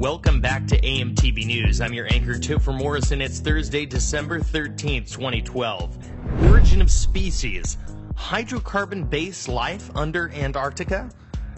Welcome back to AMTV News. I'm your anchor, Topher Morrison. It's Thursday, December 13th, 2012. Origin of species. Hydrocarbon-based life under Antarctica?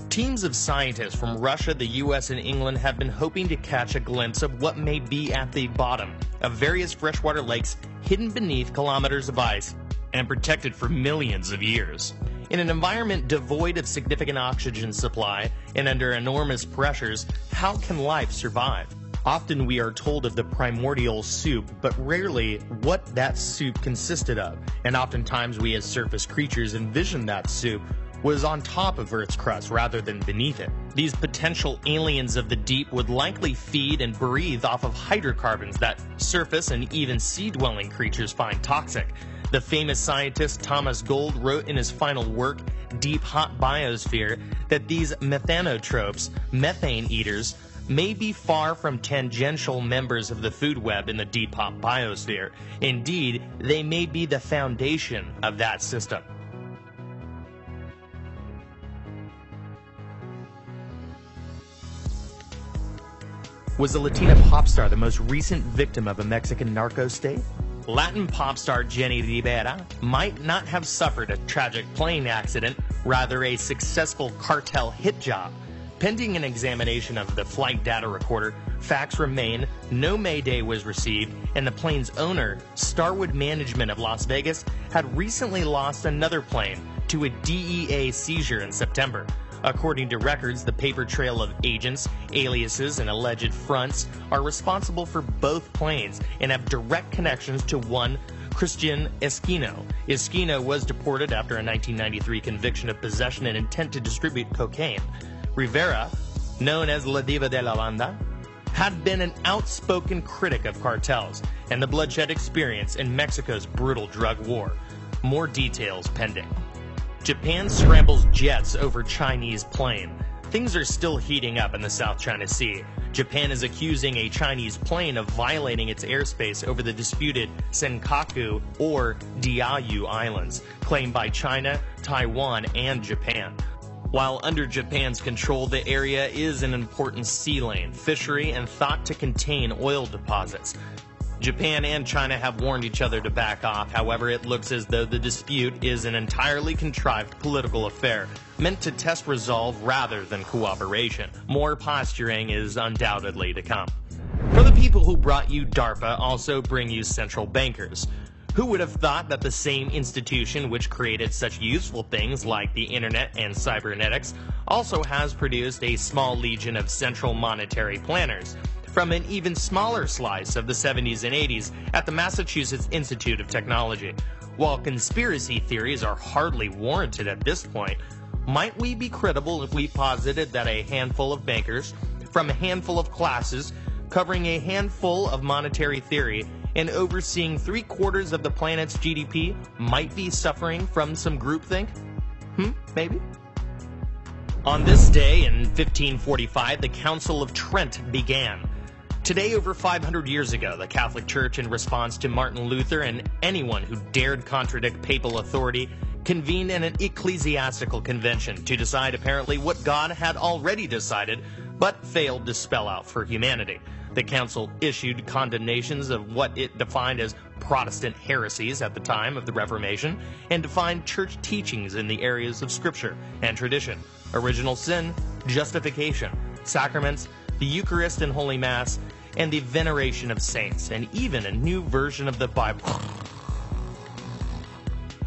Teams of scientists from Russia, the U.S., and England have been hoping to catch a glimpse of what may be at the bottom of various freshwater lakes hidden beneath kilometers of ice and protected for millions of years. In an environment devoid of significant oxygen supply and under enormous pressures, how can life survive? Often we are told of the primordial soup, but rarely what that soup consisted of. And oftentimes we as surface creatures envision that soup was on top of Earth's crust rather than beneath it. These potential aliens of the deep would likely feed and breathe off of hydrocarbons that surface and even sea-dwelling creatures find toxic. The famous scientist Thomas Gold wrote in his final work, Deep Hot Biosphere, that these methanotropes, methane eaters, may be far from tangential members of the food web in the deep hot biosphere. Indeed, they may be the foundation of that system. Was a Latina pop star the most recent victim of a Mexican narco state? Latin pop star Jenny Rivera might not have suffered a tragic plane accident, rather a successful cartel hit job. Pending an examination of the flight data recorder, facts remain no mayday was received, and the plane's owner, Starwood Management of Las Vegas, had recently lost another plane to a DEA seizure in September. According to records, the paper trail of agents, aliases, and alleged fronts are responsible for both planes and have direct connections to one Christian Esquino. Esquino was deported after a 1993 conviction of possession and intent to distribute cocaine. Rivera, known as La Diva de la Banda, had been an outspoken critic of cartels and the bloodshed experience in Mexico's brutal drug war. More details pending. Japan scrambles jets over Chinese plane. Things are still heating up in the South China Sea. Japan is accusing a Chinese plane of violating its airspace over the disputed Senkaku or Diaoyu Islands, claimed by China, Taiwan, and Japan. While under Japan's control, the area is an important sea lane, fishery, and thought to contain oil deposits. Japan and China have warned each other to back off. However, it looks as though the dispute is an entirely contrived political affair, meant to test resolve rather than cooperation. More posturing is undoubtedly to come. For the people who brought you DARPA also bring you central bankers. Who would have thought that the same institution which created such useful things like the internet and cybernetics also has produced a small legion of central monetary planners? From an even smaller slice of the 70s and 80s at the Massachusetts Institute of Technology. While conspiracy theories are hardly warranted at this point, might we be credible if we posited that a handful of bankers from a handful of classes covering a handful of monetary theory and overseeing 3/4 of the planet's GDP might be suffering from some groupthink? Maybe? On this day in 1545, the Council of Trent began. Today, over 500 years ago, the Catholic Church, in response to Martin Luther and anyone who dared contradict papal authority, convened an ecclesiastical convention to decide apparently what God had already decided, but failed to spell out for humanity. The council issued condemnations of what it defined as Protestant heresies at the time of the Reformation, and defined church teachings in the areas of Scripture and tradition, original sin, justification, sacraments, the Eucharist and Holy Mass, and the veneration of saints, and even a new version of the Bible.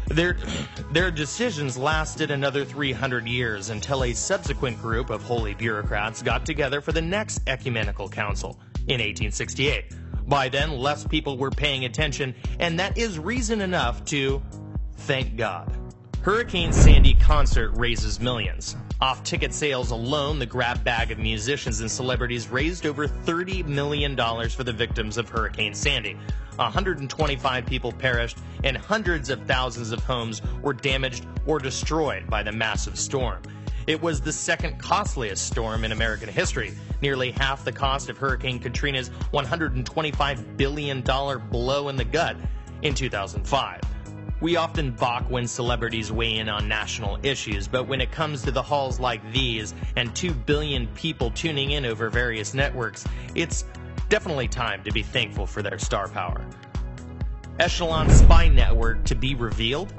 Their decisions lasted another 300 years until a subsequent group of holy bureaucrats got together for the next ecumenical council in 1868. By then, less people were paying attention, and that is reason enough to thank God. Hurricane Sandy concert raises millions. Off ticket sales alone, the grab bag of musicians and celebrities raised over $30 million for the victims of Hurricane Sandy. 125 people perished, and hundreds of thousands of homes were damaged or destroyed by the massive storm. It was the second costliest storm in American history, nearly half the cost of Hurricane Katrina's $125 billion blow in the gut in 2005. We often balk when celebrities weigh in on national issues, but when it comes to the hauls like these and 2 billion people tuning in over various networks, it's definitely time to be thankful for their star power. Echelon spy network to be revealed?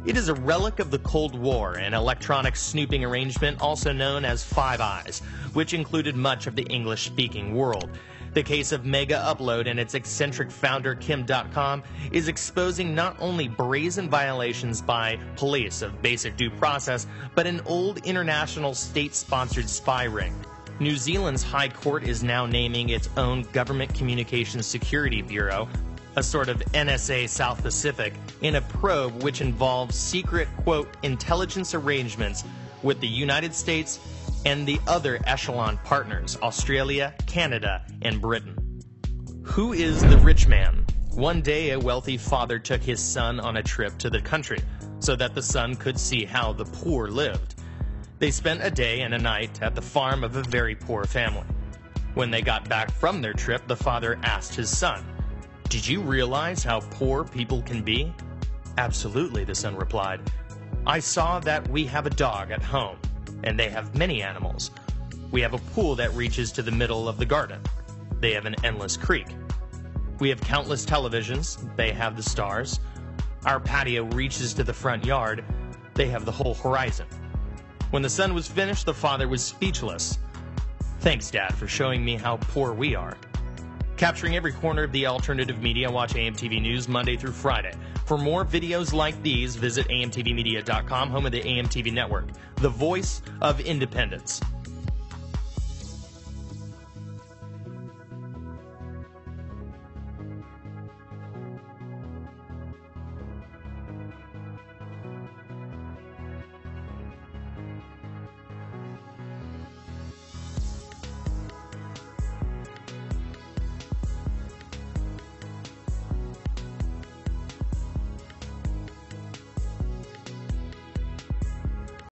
It is a relic of the Cold War, an electronic snooping arrangement also known as Five Eyes, which included much of the English-speaking world. The case of Mega Upload and its eccentric founder Kim.com is exposing not only brazen violations by police of basic due process, but an old international state-sponsored spy ring. New Zealand's High Court is now naming its own Government Communications Security Bureau, a sort of NSA South Pacific, in a probe which involves secret, quote, intelligence arrangements with the United States and the other Echelon partners, Australia, Canada, and Britain. Who is the rich man? One day, a wealthy father took his son on a trip to the country so that the son could see how the poor lived. They spent a day and a night at the farm of a very poor family. When they got back from their trip, the father asked his son, "Did you realize how poor people can be?" "Absolutely," the son replied. "I saw that we have a dog at home, and they have many animals. We have a pool that reaches to the middle of the garden. They have an endless creek. We have countless televisions. They have the stars. Our patio reaches to the front yard. They have the whole horizon." When the son was finished, the father was speechless. "Thanks, Dad, for showing me how poor we are." Capturing every corner of the alternative media, watch AMTV News Monday through Friday. For more videos like these, visit amtvmedia.com, home of the AMTV network, the voice of independence.